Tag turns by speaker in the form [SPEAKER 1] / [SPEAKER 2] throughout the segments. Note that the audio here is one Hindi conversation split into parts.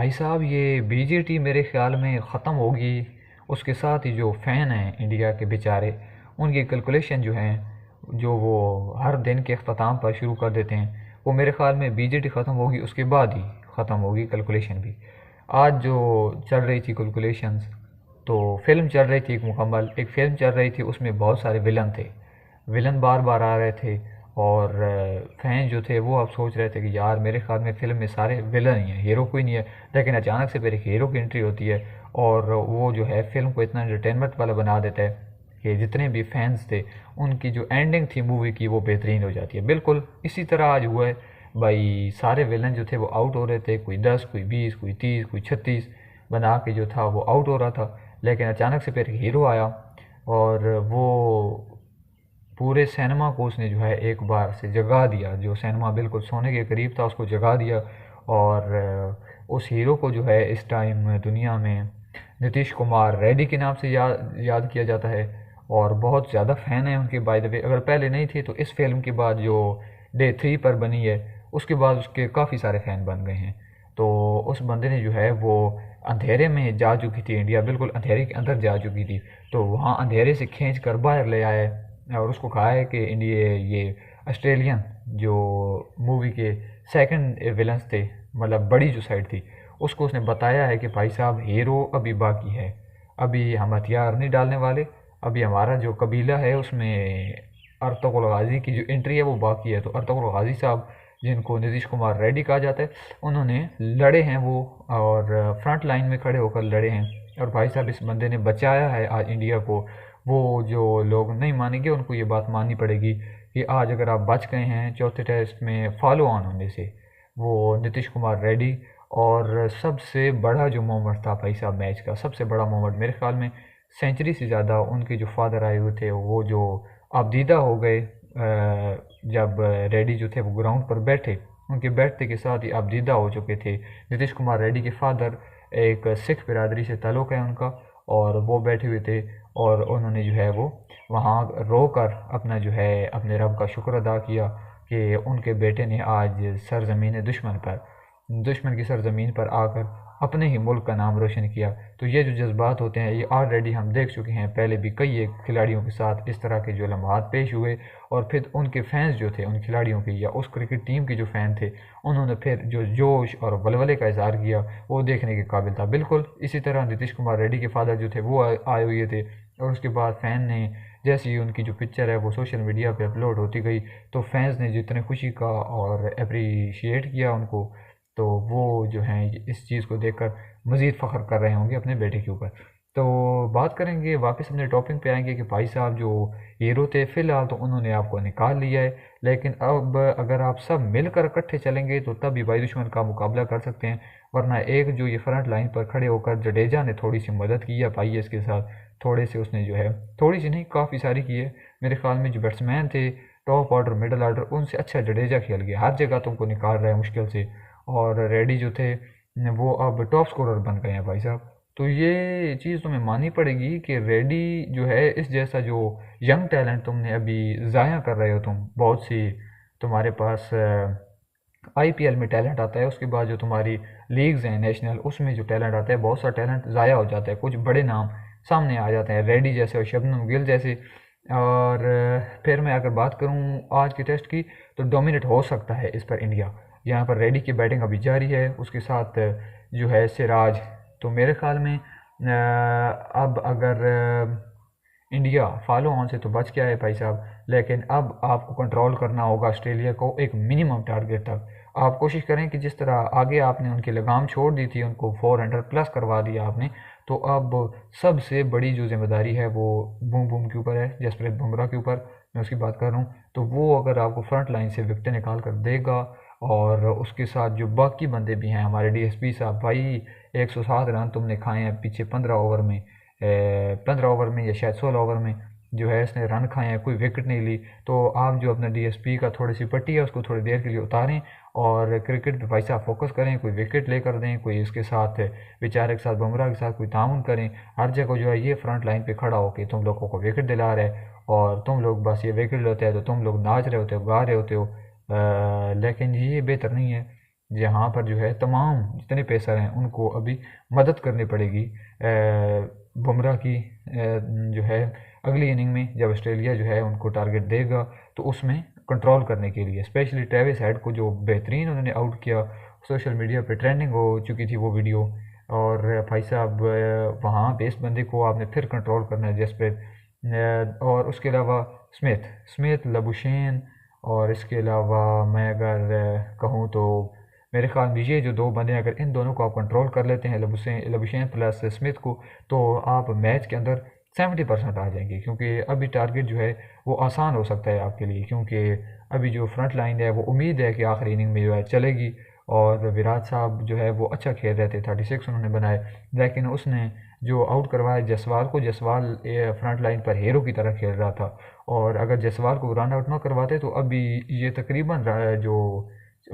[SPEAKER 1] भाई साहब ये बीजेटी मेरे ख्याल में ख़त्म होगी। उसके साथ ही जो फ़ैन हैं इंडिया के बेचारे, उनकी कैलकुलेशन जो हैं, जो वो हर दिन के अख्ताम पर शुरू कर देते हैं, वो मेरे ख्याल में बीजेटी ख़त्म होगी उसके बाद ही ख़त्म होगी कैलकुलेशन भी। आज जो चल रही थी कैलकुलेशंस, तो फिल्म चल रही थी, एक फ़िल्म चल रही थी, उसमें बहुत सारे विलन थे। विलन बार बार आ रहे थे और फैन जो थे वो अब सोच रहे थे कि यार मेरे ख्याल में फ़िल्म में सारे विलन ही हैं, हीरो कोई नहीं है। लेकिन अचानक से फिर एक हीरो की एंट्री होती है और वो जो है फ़िल्म को इतना एंटरटेनमेंट वाला बना देता है कि जितने भी फैंस थे उनकी जो एंडिंग थी मूवी की वो बेहतरीन हो जाती है। बिल्कुल इसी तरह आज हुआ है भाई। सारे विलन जो थे वो आउट हो रहे थे, कोई 10, कोई 20, कोई 30, कोई 36 बना के जो था वो आउट हो रहा था। लेकिन अचानक से फिर एक हीरो आया और वो पूरे सिनेमा को उसने जो है एक बार से जगा दिया। जो सिनेमा बिल्कुल सोने के करीब था उसको जगा दिया। और उस हीरो को जो है इस टाइम दुनिया में नीतीश कुमार रेड्डी के नाम से याद किया जाता है। और बहुत ज़्यादा फ़ैन है उनके बाय द वे। अगर पहले नहीं थे तो इस फिल्म के बाद जो डे 3 पर बनी है उसके बाद उसके काफ़ी सारे फ़ैन बन गए हैं। तो उस बंदे ने जो है वो अंधेरे में जा चुकी थी, इंडिया बिल्कुल अंधेरे के अंदर जा चुकी थी, तो वहाँ अंधेरे से खींच कर बाहर ले आए और उसको कहा है कि इंडिया ये ऑस्ट्रेलियन जो मूवी के सेकंड विलन्स थे, मतलब बड़ी जो साइड थी, उसको उसने बताया है कि भाई साहब हीरो अभी बाकी है, अभी हम हथियार नहीं डालने वाले, अभी हमारा जो कबीला है उसमें अर्तुगरुल गाजी की जो एंट्री है वो बाकी है। तो अर्तुगरुल गाजी साहब, जिनको नीतीश कुमार रेड्डी कहा जाता है, उन्होंने लड़े हैं वो, और फ्रंट लाइन में खड़े होकर लड़े हैं। और भाई साहब इस बंदे ने बचाया है आज इंडिया को। वो जो लोग नहीं मानेंगे उनको ये बात माननी पड़ेगी कि आज अगर आप बच गए हैं चौथे टेस्ट में फॉलो ऑन होने से, वो नीतीश कुमार रेड्डी। और सबसे बड़ा जो मोमेंट था भाई साहब मैच का, सबसे बड़ा मोमेंट मेरे ख्याल में सेंचुरी से ज़्यादा उनके जो फादर आए हुए थे वो जो आबदीदा हो गए जब रेड्डी जो थे वो ग्राउंड पर बैठे, उनके बैठते के साथ ही आबदीदा हो चुके थे। नीतीश कुमार रेड्डी के फादर एक सिख बिरादरी से ताल्लुक़ है उनका, और वो बैठे हुए थे और उन्होंने जो है वो वहाँ रो कर अपना जो है अपने रब का शुक्र अदा किया कि उनके बेटे ने आज सरज़मीन दुश्मन की सरज़मीन पर आकर अपने ही मुल्क का नाम रोशन किया। तो ये जो जज्बात होते हैं ये ऑलरेडी हम देख चुके हैं, पहले भी कई एक खिलाड़ियों के साथ इस तरह के जो लम्हात पेश हुए। और फिर उनके फैंस जो थे उन खिलाड़ियों के या उस क्रिकेट टीम के जो फ़ैन थे, उन्होंने फिर जो जोश और वलवले का इज़हार किया वो देखने के काबिल था। बिल्कुल इसी तरह नीतीश कुमार रेड्डी के फादर जो थे वो आए हुए थे, और उसके बाद फ़ैन ने जैसे ही उनकी जो पिक्चर है वो सोशल मीडिया पे अपलोड होती गई, तो फैंस ने जितने खुशी का और अप्रिशिएट किया उनको, तो वो जो हैं इस चीज़ को देखकर मज़ीद फ़ख्र कर रहे होंगे अपने बेटे के ऊपर। तो बात करेंगे, वापस अपने टॉपिक पे आएंगे कि भाई साहब जो हीरो थे फ़िलहाल तो उन्होंने आपको निकाल लिया है, लेकिन अब अगर आप सब मिलकर इकट्ठे चलेंगे तो तभी भाई दुश्मन का मुकाबला कर सकते हैं। वरना एक जो ये फ्रंट लाइन पर खड़े होकर जडेजा ने थोड़ी सी मदद की है भाई इसके साथ, थोड़े से उसने जो है, थोड़ी सी नहीं काफ़ी सारी की है। मेरे ख्याल में जो बैट्समैन थे टॉप ऑर्डर मिडल ऑर्डर उनसे अच्छा जडेजा खेल गया, हर जगह तुमको निकाल रहा है मुश्किल से। और रेड्डी जो थे वो अब टॉप स्कोरर बन गए हैं भाई साहब। तो ये चीज़ तुम्हें माननी पड़ेगी कि रेड्डी जो है इस जैसा जो यंग टैलेंट तुमने अभी ज़ाया कर रहे हो, तुम बहुत सी तुम्हारे पास आईपीएल में टैलेंट आता है, उसके बाद जो तुम्हारी लीग्स हैं नेशनल उसमें जो टैलेंट आता है, बहुत सा टैलेंट ज़ाया हो जाता है, कुछ बड़े नाम सामने आ जाते हैं रेड्डी जैसे और शबनम गिल जैसे। और फिर मैं अगर बात करूं आज के टेस्ट की, तो डोमिनेट हो सकता है इस पर इंडिया। यहाँ पर रेड्डी की बैटिंग अभी जारी है, उसके साथ जो है सिराज। तो मेरे ख्याल में अब अगर इंडिया फॉलो ऑन से तो बच गया है भाई साहब, लेकिन अब आपको कंट्रोल करना होगा ऑस्ट्रेलिया को एक मिनिमम टारगेट तक। आप कोशिश करें कि जिस तरह आगे आपने उनकी लगाम छोड़ दी थी, उनको 400 प्लस करवा दिया आपने, तो अब सबसे बड़ी जो जिम्मेदारी है वो बूम बूम के ऊपर है, जसप्रीत बुमराह के ऊपर मैं उसकी बात कर रहा हूँ। तो वो अगर आपको फ्रंट लाइन से विकेटें निकाल कर देगा, और उसके साथ जो बाकी बंदे भी हैं हमारे डीएसपी साहब, भाई 107 रन तुमने खाए हैं पीछे 15 ओवर में या शायद 16 ओवर में जो है इसने रन खाए हैं, कोई विकेट नहीं ली। तो आप जो अपना डीएसपी का थोड़ी सी पट्टी है उसको थोड़ी देर के लिए उतारें और क्रिकेट पे भाई साहब फोकस करें, कोई विकेट लेकर दें, कोई इसके साथ बेचारे के साथ बुमराह के साथ कोई ताउन करें। हर जगह जो है ये फ्रंट लाइन पे खड़ा होकर तुम लोगों को विकेट दिला रहा है, और तुम लोग बस ये विकेट लेते हैं तो तुम लोग नाच रहे होते हो, गा रहे होते हो, लेकिन ये बेहतर नहीं है। जहाँ पर जो है तमाम जितने पेसर हैं उनको अभी मदद करनी पड़ेगी बुमराह की जो है अगली इनिंग में जब ऑस्ट्रेलिया जो है उनको टारगेट देगा तो उसमें कंट्रोल करने के लिए, स्पेशली ट्रेविस हेड को जो बेहतरीन उन्होंने आउट किया, सोशल मीडिया पे ट्रेंडिंग हो चुकी थी वो वीडियो। और भाई साहब वहाँ पे इस बंदे को आपने फिर कंट्रोल करना है जसप्रीत। और उसके अलावा स्मिथ लबुशेन, और इसके अलावा मैं अगर कहूँ तो मेरे ख्याल में ये जो दो बंदे हैं, अगर इन दोनों को आप कंट्रोल कर लेते हैं लबुशेन प्लस स्मिथ को, तो आप मैच के अंदर 70% आ जाएंगे। क्योंकि अभी टारगेट जो है वो आसान हो सकता है आपके लिए, क्योंकि अभी जो फ्रंट लाइन है वो उम्मीद है कि आखिरी इनिंग में जो है चलेगी। और विराट साहब जो है वो अच्छा खेल रहे थे, 36 उन्होंने बनाए, लेकिन उसने जो आउट करवाया जसवाल को, जसवाल फ्रंट लाइन पर हीरो की तरह खेल रहा था। और अगर जसवाल को रन आउट ना करवाते तो अभी ये तकरीबन जो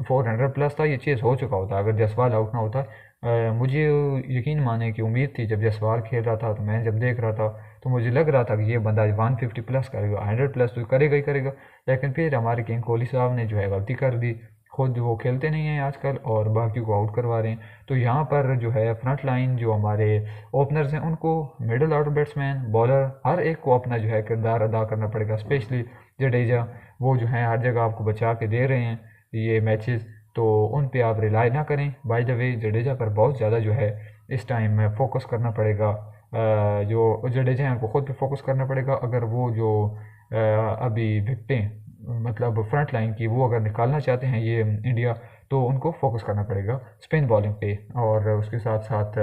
[SPEAKER 1] 400 प्लस था ये चेज़ हो चुका होता अगर जसवाल आउट ना होता। मुझे यकीन माने कि उम्मीद थी जब जसवाल खेल रहा था, तो मैं जब देख रहा था तो मुझे लग रहा था कि ये बंदा 150 प्लस करेगा, 100 प्लस तो करेगा ही करेगा। लेकिन फिर हमारे किंग कोहली साहब ने जो है गलती कर दी, खुद वो खेलते नहीं हैं आजकल और बाकी को आउट करवा रहे हैं। तो यहाँ पर जो है फ्रंट लाइन जो हमारे ओपनर्स हैं उनको, मिडल ऑर्डर बैट्समैन, बॉलर, हर एक को अपना जो है किरदार अदा करना पड़ेगा। स्पेशली जडेजा, वो जो है हर जगह आपको बचा के दे रहे हैं ये मैचेस, तो उन पे आप रिलाई ना करें। बाय द वे जडेजा पर बहुत ज़्यादा जो है इस टाइम में फ़ोकस करना पड़ेगा। जो जडेजा हैं उनको खुद पे फोकस करना पड़ेगा। अगर वो जो अभी विकटें मतलब फ्रंट लाइन की वो अगर निकालना चाहते हैं ये इंडिया, तो उनको फोकस करना पड़ेगा स्पिन बॉलिंग पे। और उसके साथ साथ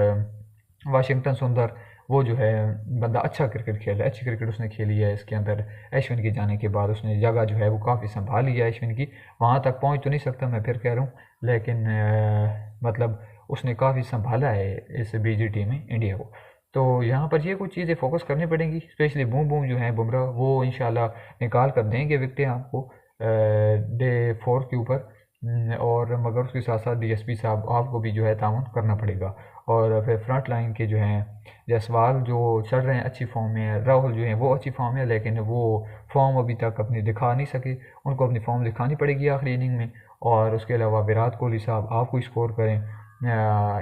[SPEAKER 1] वाशिंगटन सुंदर, वो जो है बंदा अच्छा क्रिकेट खेल रहा है, अच्छी क्रिकेट उसने खेली है इसके अंदर। अश्विन के जाने के बाद उसने जगह जो है वो काफ़ी संभाली है अश्विन की, वहाँ तक पहुँच तो नहीं सकता मैं फिर कह रहा हूँ, लेकिन मतलब उसने काफ़ी संभाला है इस बीजीटी में इंडिया को। तो यहाँ पर ये कुछ चीज़ें फोकस करनी पड़ेंगी, स्पेशली बूम बूम जो है बुमराह, वो इंशाल्लाह निकाल कर देंगे विकटें आपको डे 4 के ऊपर। और मगर उसके साथ साथ डीएसपी साहब आपको भी जो है ताउन करना पड़ेगा। और फिर फ्रंट लाइन के जो हैं जायसवाल जो चल रहे हैं अच्छी फॉर्म में है, राहुल जो हैं वो अच्छी फॉर्म में, लेकिन वो फॉर्म अभी तक अपनी दिखा नहीं सके, उनको अपनी फॉर्म दिखानी पड़ेगी आखिरी इनिंग में। और उसके अलावा विराट कोहली साहब आपको स्कोर करें,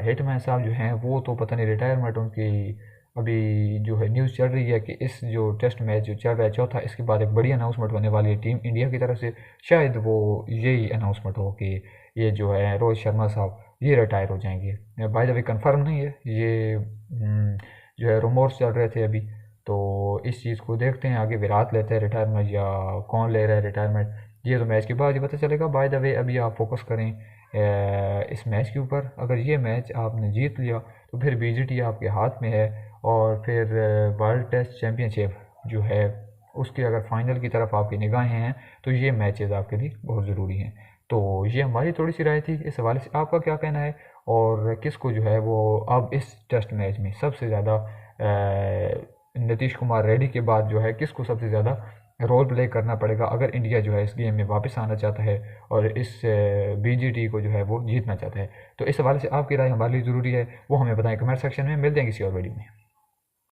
[SPEAKER 1] हिटमैन साहब जो हैं वो तो पता नहीं रिटायरमेंट उनकी अभी जो है न्यूज़ चल रही है कि इस जो टेस्ट मैच जो चल रहा है चौथा, इसके बाद एक बड़ी अनाउंसमेंट होने वाली है टीम इंडिया की तरफ से, शायद वो यही अनाउंसमेंट हो कि ये जो है रोहित शर्मा साहब ये रिटायर हो जाएंगे। बाय द वे कंफर्म नहीं है ये, जो है रूमर्स चल रहे थे अभी। तो इस चीज़ को देखते हैं आगे, विराट लेते हैं रिटायरमेंट या कौन ले रहा है रिटायरमेंट, ये तो मैच के बाद ही पता चलेगा। बाय द वे अभी आप फोकस करें इस मैच के ऊपर। अगर ये मैच आपने जीत लिया तो फिर बीजीटी आपके हाथ में है, और फिर वर्ल्ड टेस्ट चैम्पियनशिप जो है उसके अगर फाइनल की तरफ आपकी निगाहें हैं तो ये मैचेस आपके लिए बहुत ज़रूरी हैं। तो ये हमारी थोड़ी सी राय थी इस हवाले से, आपका क्या कहना है और किसको जो है वो अब इस टेस्ट मैच में सबसे ज़्यादा नीतीश कुमार रेड्डी के बाद जो है किसको सबसे ज़्यादा रोल प्ले करना पड़ेगा अगर इंडिया जो है इस गेम में वापस आना चाहता है और इस बीजीटी को जो है वो जीतना चाहता है। तो इस हवाले से आपकी राय हमारे लिए ज़रूरी है, वो हमें बताएं कमेंट सेक्शन में। मिलते हैं किसी और वीडियो में।